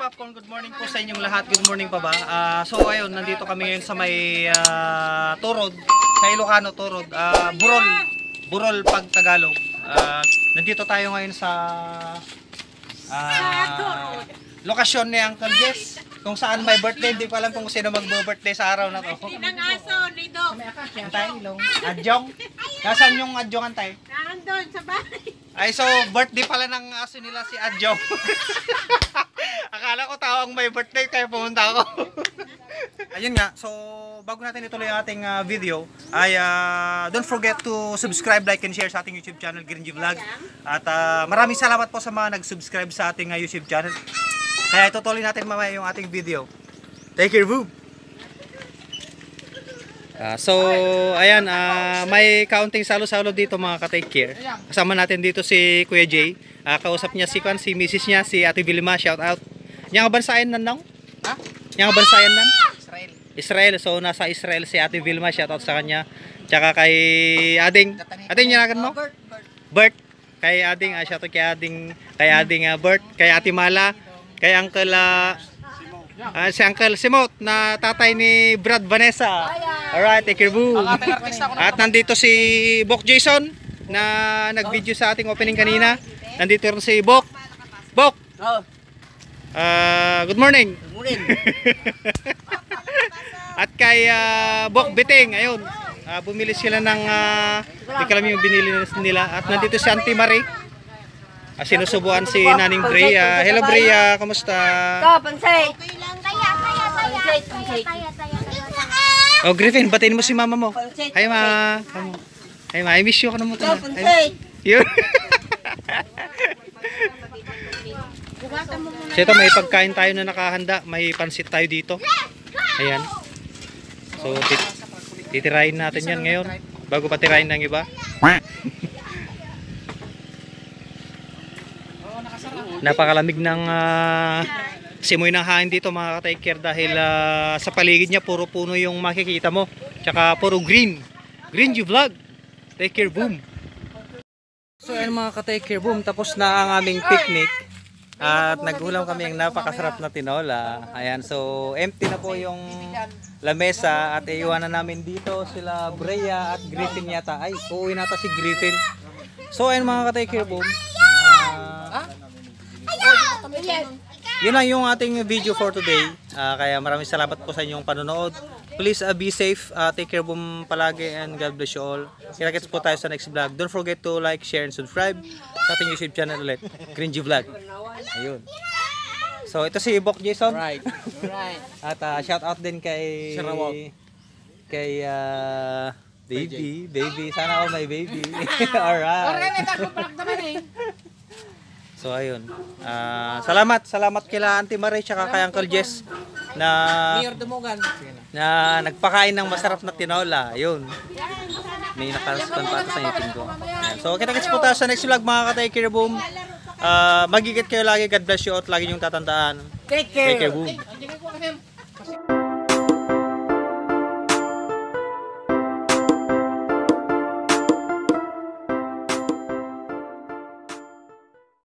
Popcorn, good morning po sa inyong lahat. Good morning pa ba? So ayun, nandito kami ngayon sa may Turod, sa Ilocano, Turod. Burol pag Tagalog. Nandito tayo ngayon sa lokasyon ni Uncle Jess. Kung saan may birthday, hindi ko alam kung sino magbo-birthday sa araw na to. Pinang-aso, Lido. Antay, ilong. Adjong. Nasaan yung Adjong, Antay? Nandun sa bahay. Ay, so birthday pala ng aso nila si Adjong. Akala ko tao ang may birthday kaya pumunta ako. Ayun nga, so bago natin ituloy ang ating video ay don't forget to subscribe, like and share sa ating YouTube channel, Green G Vlog. At maraming salamat po sa mga nag-subscribe sa ating YouTube channel. Kaya itutuloy natin mamaya yung ating video. Take care, boom! So ayan, may kaunting salo-salo dito mga ka-take care. Kasama natin dito si Kuya Jay. Kausap niya si Mrs. niya, si Ate Vilma, shout out. Yang bansayan nan nang? Ha? Yang bansayan nan? Israel. So nasa Israel si Ate Vilma, shout out sa kanya. Tsaka kay Ading. Ading niya mo? Bert. Kay Ading, shout out kay Ading Bert, kay Ate Mala, kay Uncle si Uncle Simot na tatay ni Brad Vanessa. Alright, take care, boo. At nandito si Bok Jason na nag-video sa ating opening kanina. Nandito rin si Bok. Bok! Good morning. Good morning. At kay Bok Biting, ayun. Bumili sila ng di ko alam yung binili nila. At nandito si Auntie Marie. Sinusubuan si Naning Bray. Hello Bray, kamusta? Pansay. Oh Griffin, batiin mo si mama mo. Hi ma. Hi ma, I miss you ka na mo. Yun. So ito, may pagkain tayo na nakahanda. May pansit tayo dito. Ayan. So titirahin natin yan ngayon bago patirahin ng iba. Napakalamig ng simoy ng hangin dito mga ka-take care dahil sa paligid niya puro puno yung makikita mo. Tsaka puro green. Green G Vlog. Take care, boom. So ayun mga ka-take care, boom. Tapos na ang aming picnic. At nagulam kami ang napakasarap na tinola. Ayan, so empty na po yung lamesa at iiwanan namin dito sila Brea at Griffin yata. Ay, uuwi nata si Griffin. So ayun mga ka-take care, boom. Yun lang yung ating video for today. Kaya maraming salamat po sa inyong panonood. Please be safe, take care boom palagi, and God bless you all. Kita-kits po tayo sa next vlog. Don't forget to like, share, and subscribe sa ating YouTube channel ulit, Green G Vlog. Ayun. So ito si Bok Jason. Right. At shout out din kay baby. Sana all my baby. Alright. So ayun. Salamat kila Auntie Marie tsaka kay Uncle Jess na nagpakain ng masarap na tinola. Ayun. May nakaspan pa ata sa ngipin ko. Ayan. So kita-kits po tayo sa next vlog mga ka-take care, boom. Magigit kayo lagi. God bless you at lagi niyong tatandaan. Take care, boom.